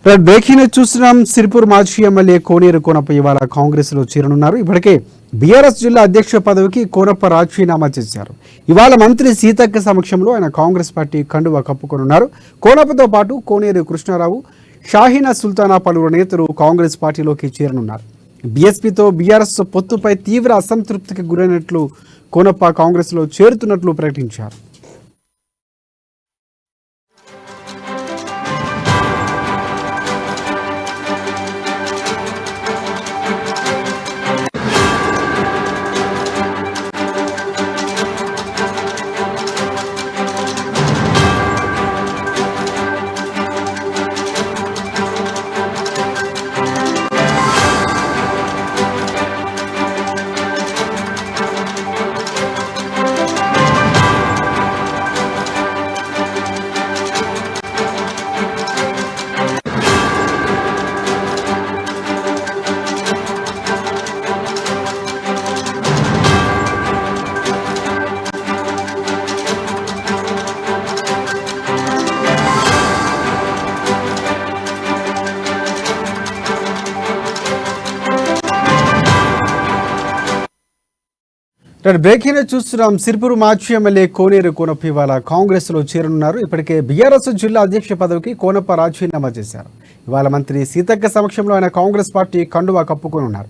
Breaking చూస్తున్నాం. సిరిపూర్ మాజీ MLA కోనేరు కోనప్ప ఇవాళ కాంగ్రెస్ లో చేరనున్నారు. ఇప్పటికే బీఆర్ఎస్ జిల్లా అధ్యక్ష పదవికి కోనప్ప రాజీనామా చేశారు. ఇవాళ మంత్రి సీతక్క సమక్షంలో ఆయన కాంగ్రెస్ పార్టీ కండువా కప్పుకొనున్నారు. కోనప్పతో పాటు కోనేరు కృష్ణారావు, షాహీనా సుల్తానా పలువురు నేతలు కాంగ్రెస్ పార్టీలోకి చేరనున్నారు. బీఎస్పీతో బీఆర్ఎస్ పొత్తుపై తీవ్ర అసంతృప్తికి గురైనట్లు కోనప్ప కాంగ్రెస్ లో చేరుతున్నట్లు ప్రకటించారు. బ్రేకింగ్ చూస్తున్నాం. సిరిపూర్ మాజీ ఎమ్మెల్యే కోనేరు కోనప్ప ఇవాళ కాంగ్రెస్ లో చేరనున్నారు. ఇప్పటికే బీఆర్ఎస్ జిల్లా అధ్యక్ష పదవికి కోనప్ప రాజీనామా చేశారు. ఇవాళ మంత్రి సీతక్క సమక్షంలో ఆయన కాంగ్రెస్ పార్టీ కండువా కప్పుకొనున్నారు.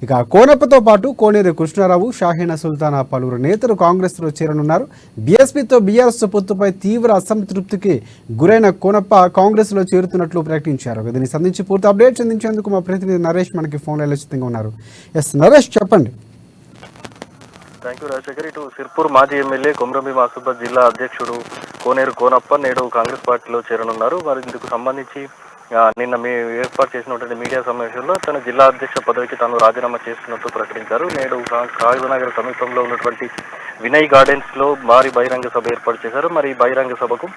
ఇక కోనప్పతో పాటు కోనేరు కృష్ణారావు, షాహీనా సుల్తానా పలువురు నేతలు కాంగ్రెస్ లో చేరనున్నారు. బీఎస్పీతో బీఆర్ఎస్ పొత్తుపై తీవ్ర అసంతృప్తికి గురైన కోనప్ప కాంగ్రెస్ లో చేరుతున్నట్లు ప్రకటించారు. దీనికి సంబంధించి పూర్తి అప్డేట్స్ అందించేందుకు మా ప్రతినిధి నరేష్ మనకి ఫోన్లో సిద్ధంగా ఉన్నారు. నరేష్, చెప్పండి. Thank you Rajasekhar. ఇటు సిర్పూర్ మాజీ ఎమ్మెల్యే కొమరంభీం ఆసిఫాబాద్ జిల్లా అధ్యక్షుడు కోనేరు కోనప్ప నేడు కాంగ్రెస్ పార్టీలో చేరనున్నారు. మరి ఇందుకు సంబంధించి నిన్న ఏర్పాటు చేసినటువంటి మీడియా సమావేశంలో తన జిల్లా అధ్యక్ష పదవికి తాను రాజీనామా చేస్తున్నట్టు ప్రకటించారు. నేడు కాగజ్నగర్ సమీపంలో ఉన్నటువంటి వినయ్ గార్డెన్స్ లో భారీ బహిరంగ సభ ఏర్పాటు చేశారు. మరి ఈ బహిరంగ సభకు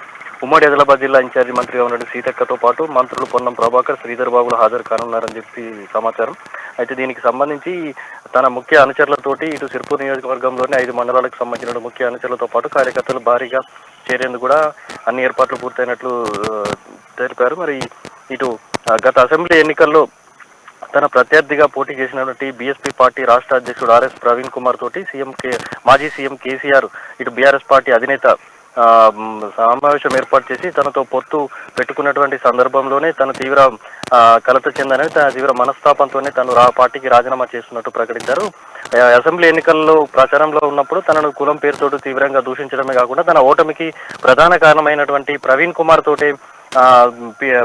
ఉమ్మడి ఆదిలాబాద్ జిల్లా ఇన్ఛార్జి మంత్రిగా ఉన్నటువంటి సీతక్కతో పాటు మంత్రులు పొన్నం ప్రభాకర్, శ్రీధర్ బాబులు హాజరు కానున్నారని చెప్పి సమాచారం. అయితే దీనికి సంబంధించి తన ముఖ్య అనుచరులతోటి ఇటు సిర్పూర్ నియోజకవర్గంలోని 5 మండలాలకు సంబంధించిన ముఖ్య అనుచరులతో పాటు కార్యకర్తలు భారీగా చేరేందుకు కూడా అన్ని ఏర్పాట్లు పూర్తయినట్లు తెలిపారు. మరి ఇటు గత అసెంబ్లీ ఎన్నికల్లో తన ప్రత్యర్థిగా పోటీ చేసినటువంటి బీఎస్పీ పార్టీ రాష్ట్ర అధ్యక్షుడు ఆర్ఎస్ ప్రవీణ్ కుమార్ తోటి మాజీ సీఎం కేసీఆర్ ఇటు బీఆర్ఎస్ పార్టీ అధినేత సమావేశం ఏర్పాటు చేసి తనతో పొత్తు పెట్టుకున్నటువంటి సందర్భంలోనే తను తీవ్ర కలత చెందని, తన తీవ్ర మనస్తాపంతోనే తను పార్టీకి రాజీనామా చేస్తున్నట్టు ప్రకటించారు. అసెంబ్లీ ఎన్నికల్లో ప్రచారంలో ఉన్నప్పుడు తనను కులం పేరుతోటి తీవ్రంగా దూషించడమే కాకుండా తన ఓటమికి ప్రధాన కారణమైనటువంటి ప్రవీణ్ కుమార్ తోటి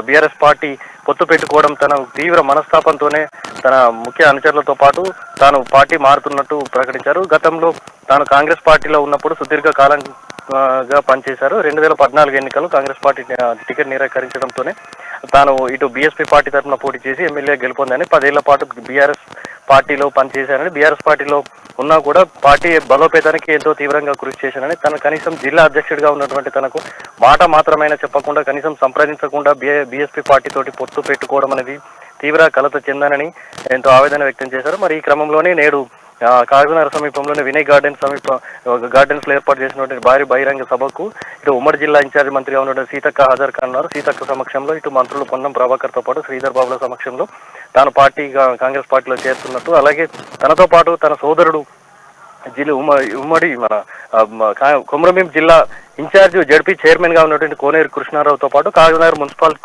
బీఆర్ఎస్ పార్టీ పొత్తు పెట్టుకోవడం తన తీవ్ర మనస్తాపంతోనే తన ముఖ్య అనుచరులతో పాటు తాను పార్టీ మారుతున్నట్టు ప్రకటించారు. గతంలో తాను కాంగ్రెస్ పార్టీలో ఉన్నప్పుడు సుదీర్ఘ కాలంగా పనిచేశారు. 2014 ఎన్నికలు కాంగ్రెస్ పార్టీ టికెట్ నిరాకరించడంతోనే తాను ఇటు బీఎస్పీ పార్టీ తరఫున పోటీ చేసి ఎమ్మెల్యే గెలుపొందని 10 ఏళ్ల పాటు బీఆర్ఎస్ పార్టీలో పనిచేశానని, బీఆర్ఎస్ పార్టీలో ఉన్నా కూడా పార్టీ బలోపేతానికి ఎంతో తీవ్రంగా కృషి చేశానని, తన కనీసం జిల్లా అధ్యక్షుడిగా ఉన్నటువంటి తనకు మాట మాత్రమైనా చెప్పకుండా కనీసం సంప్రదించకుండా బీఎస్పీ పార్టీ తోటి పొత్తు పెట్టుకోవడం అనేది తీవ్ర కలత చెందానని ఎంతో ఆవేదన వ్యక్తం చేశారు. మరి ఈ క్రమంలోనే నేడు కాగజ్నగర్ సమీపంలోని వినయ్ గార్డెన్స్ లో ఏర్పాటు చేసినటువంటి భారీ బహిరంగ సభకు ఇటు ఉమ్మడి జిల్లా ఇన్ఛార్జి మంత్రిగా ఉన్నటువంటి సీతక్క హాజరు కానున్నారు. సీతక్క సమక్షంలో ఇటు మంత్రులు పొన్నం ప్రభాకర్ తో పాటు శ్రీధర్ బాబుల సమక్షంలో తాను కాంగ్రెస్ పార్టీలో చేరుతున్నట్టు, అలాగే తనతో పాటు తన సోదరుడు ఉమ్మడి మన కొమరంభీం జిల్లా ఇన్ఛార్జ్ జడ్పీ చైర్మన్ గా ఉన్నటువంటి కోనేరు కృష్ణారావుతో పాటు కాగజ్నగర్ మున్సిపల్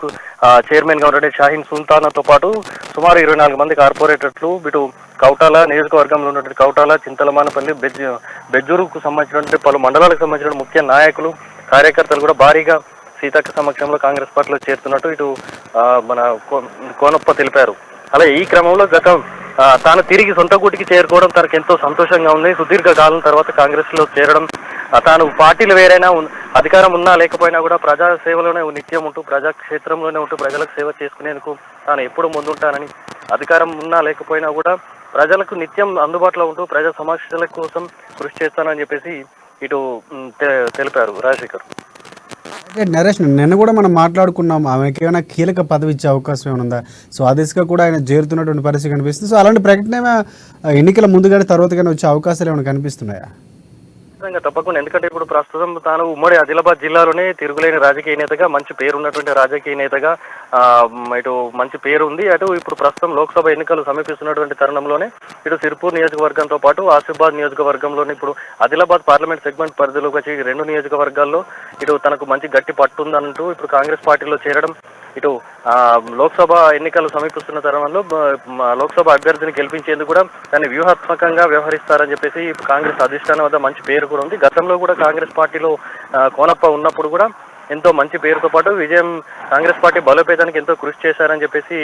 చైర్మన్ గా ఉన్నటువంటి షాహీన్ సుల్తానాతో పాటు సుమారు 24 మంది కార్పొరేటర్లు ఇటు కౌటాల నియోజకవర్గంలో ఉన్నటువంటి కౌటాల, చింతలమానపల్లి, బెజ్జూరుకు సంబంధించినటువంటి పలు మండలాలకు సంబంధించిన ముఖ్య నాయకులు, కార్యకర్తలు కూడా భారీగా సీతక్క సమక్షంలో కాంగ్రెస్ పార్టీలో చేరుతున్నట్టు ఇటు మన కోనప్ప తెలిపారు. అలాగే ఈ క్రమంలో తాను తిరిగి సొంత గూటికి చేరుకోవడం తనకు ఎంతో సంతోషంగా ఉంది. సుదీర్ఘ కాలం తర్వాత కాంగ్రెస్ లో చేరడం, తాను పార్టీలు వేరైనా అధికారం ఉన్నా లేకపోయినా కూడా ప్రజా సేవలోనే నిత్యం ఉంటూ ప్రజాక్షేత్రంలోనే ఉంటూ ప్రజలకు సేవ చేసుకునేందుకు తాను ఎప్పుడు ముందుంటానని, అధికారం ఉన్నా లేకపోయినా కూడా ప్రజలకు నిత్యం అందుబాటులో ఉంటూ ప్రజా సమస్యల కోసం కృషి చేస్తానని చెప్పేసి ఇటు తెలిపారు. రాజశేఖర్. నరేష్, నిన్న కూడా మనం మాట్లాడుకున్నాం, ఆమెకి ఏమైనా కీలక పదవి ఇచ్చే అవకాశం ఏమైనా ఉందా? సో ఆ దిశగా కూడా ఆయన చేరుతున్నటువంటి పరిస్థితి కనిపిస్తుంది. సో అలాంటి ప్రకటన ఎన్నికల ముందుగానే తర్వాత కానీ వచ్చే అవకాశాలు ఏమైనా కనిపిస్తున్నాయా? ఖచ్చితంగా తప్పకుండా. ఎందుకంటే ఇప్పుడు ప్రస్తుతం తాను ఉమ్మడి ఆదిలాబాద్ జిల్లాలోనే తిరుగులేని రాజకీయ నేతగా, మంచి పేరున్నటువంటి రాజకీయ నేతగా ఇటు మంచి పేరు ఉంది. అటు ఇప్పుడు ప్రస్తుతం లోక్సభ ఎన్నికలు సమీపిస్తున్నటువంటి తరుణంలోనే ఇటు సిర్పూర్ నియోజకవర్గంతో పాటు ఆసిఫాబాద్ నియోజకవర్గంలోనే ఇప్పుడు ఆదిలాబాద్ పార్లమెంట్ సెగ్మెంట్ పరిధిలోకి వచ్చి 2 నియోజకవర్గాల్లో ఇటు తనకు మంచి గట్టి పట్టుందంటూ ఇప్పుడు కాంగ్రెస్ పార్టీలో చేరడం, ఇటు లోక్సభ ఎన్నికలు సమీపిస్తున్న తరుణంలో లోక్సభ అభ్యర్థిని గెలిపించేందుకు కూడా దాన్ని వ్యూహాత్మకంగా వ్యవహరిస్తారని చెప్పేసి కాంగ్రెస్ అధిష్టానం వద్ద మంచి పేరు కూడా ఉంది. గతంలో కూడా కాంగ్రెస్ పార్టీలో కోనప్ప ఉన్నప్పుడు కూడా ఎంతో మంచి పేరుతో పాటు విజయం కాంగ్రెస్ పార్టీ బలోపేతానికి ఎంతో కృషి చేశారని చెప్పేసి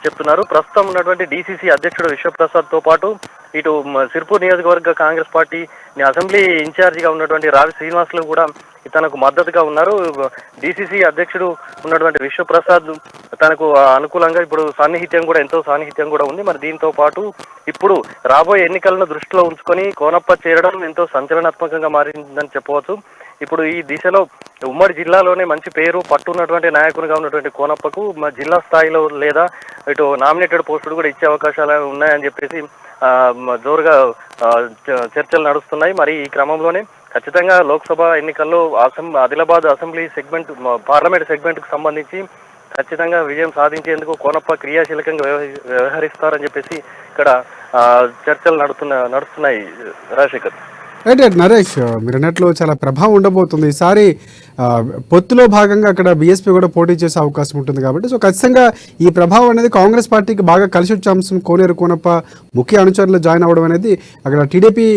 చెప్తున్నారు. ప్రస్తుతం ఉన్నటువంటి డీసీసీ అధ్యక్షుడు విశ్వప్రసాద్తో పాటు ఇటు సిర్పూర్ నియోజకవర్గ కాంగ్రెస్ పార్టీ అసెంబ్లీ ఇన్ఛార్జిగా ఉన్నటువంటి రావి శ్రీనివాసులు కూడా తనకు మద్దతుగా ఉన్నారు. డీసీసీ అధ్యక్షుడు ఉన్నటువంటి విశ్వప్రసాద్ తనకు అనుకూలంగా ఇప్పుడు ఎంతో సాన్నిహిత్యం కూడా ఉంది. మరి దీంతో పాటు ఇప్పుడు రాబోయే ఎన్నికలను దృష్టిలో ఉంచుకొని కోనప్ప చేరడం ఎంతో సంచలనాత్మకంగా మారిందని చెప్పవచ్చు. ఇప్పుడు ఈ దిశలో ఉమ్మడి జిల్లాలోనే మంచి పేరు పట్టున్నటువంటి నాయకునిగా ఉన్నటువంటి కోనప్పకు జిల్లా స్థాయిలో లేదా ఇటు నామినేటెడ్ పోస్టులు కూడా ఇచ్చే అవకాశాలు ఉన్నాయని చెప్పేసి జోరుగా చర్చలు నడుస్తున్నాయి. మరి ఈ క్రమంలోనే ఖచ్చితంగా లోక్సభ ఎన్నికల్లో ఆదిలాబాద్ అసెంబ్లీ సెగ్మెంట్ పార్లమెంట్ సెగ్మెంట్కు సంబంధించి ఖచ్చితంగా విజయం సాధించేందుకు కోనప్ప క్రియాశీలకంగా వ్యవహరిస్తారని చెప్పేసి ఇక్కడ చర్చలు నడుస్తున్నాయి రాజశేఖర్. రైట్ నరేష్, మీరు అన్నట్లు చాలా ప్రభావం ఉండబోతుంది ఈసారి. పొత్తులో భాగంగా అక్కడ బీఎస్పీ కూడా పోటీ చేసే అవకాశం ఉంటుంది కాబట్టి సో ఖచ్చితంగా ఈ ప్రభావం అనేది కాంగ్రెస్ పార్టీకి బాగా కలిసి వచ్చే అంశం. కోనేరు కోనప్ప ముఖ్య అనుచరులు జాయిన్ అవ్వడం అనేది అక్కడ టీడీపీ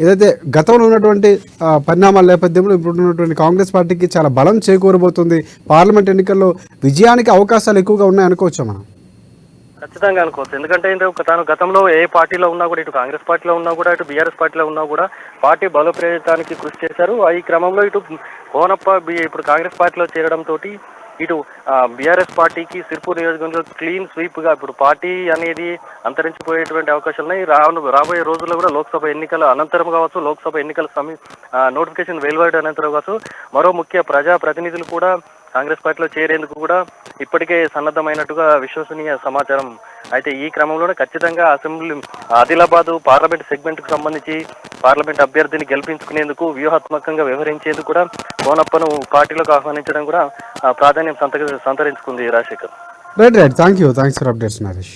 ఏదైతే గతంలో ఉన్నటువంటి పరిణామాల నేపథ్యంలో ఇప్పుడు ఉన్నటువంటి కాంగ్రెస్ పార్టీకి చాలా బలం చేకూరబోతుంది. పార్లమెంట్ ఎన్నికల్లో విజయానికి అవకాశాలు ఎక్కువగా ఉన్నాయనుకోవచ్చా మనం? ఖచ్చితంగా అనుకోవచ్చు. ఎందుకంటే తాను గతంలో ఏ పార్టీలో ఉన్నా కూడా, ఇటు కాంగ్రెస్ పార్టీలో ఉన్నా కూడా, ఇటు బీఆర్ఎస్ పార్టీలో ఉన్నా కూడా పార్టీ బలోపేతానికి కృషి చేశారు. ఈ క్రమంలో ఇటు కోనప్ప ఇప్పుడు కాంగ్రెస్ పార్టీలో చేరడంతో ఇటు బీఆర్ఎస్ పార్టీకి సిర్పూర్ నియోజకవర్గంలో క్లీన్ స్వీప్గా ఇప్పుడు పార్టీ అనేది అంతరించిపోయేటువంటి అవకాశాలు ఉన్నాయి. రాబోయే రోజుల్లో కూడా లోక్సభ ఎన్నికల అనంతరం కావచ్చు, లోక్సభ ఎన్నికల నోటిఫికేషన్ వెలువడే అనంతరం కావచ్చు, మరో ముఖ్య ప్రజా ప్రతినిధులు కూడా కాంగ్రెస్ పార్టీలో చేరేందుకు కూడా ఇప్పటికే సన్నద్ధమైనట్టుగా విశ్వసనీయ సమాచారం. అయితే ఈ క్రమంలోనే ఖచ్చితంగా ఆదిలాబాద్ పార్లమెంట్ సెగ్మెంట్కు సంబంధించి పార్లమెంట్ అభ్యర్థిని గెలిపించుకునేందుకు వ్యూహాత్మకంగా వ్యవహరించేందుకు కూడా కోనప్పను పార్టీలోకి ఆహ్వానించడం కూడా ప్రాధాన్యం సంతరించుకుంది Rajasekhar. Right thanks for updates Naresh.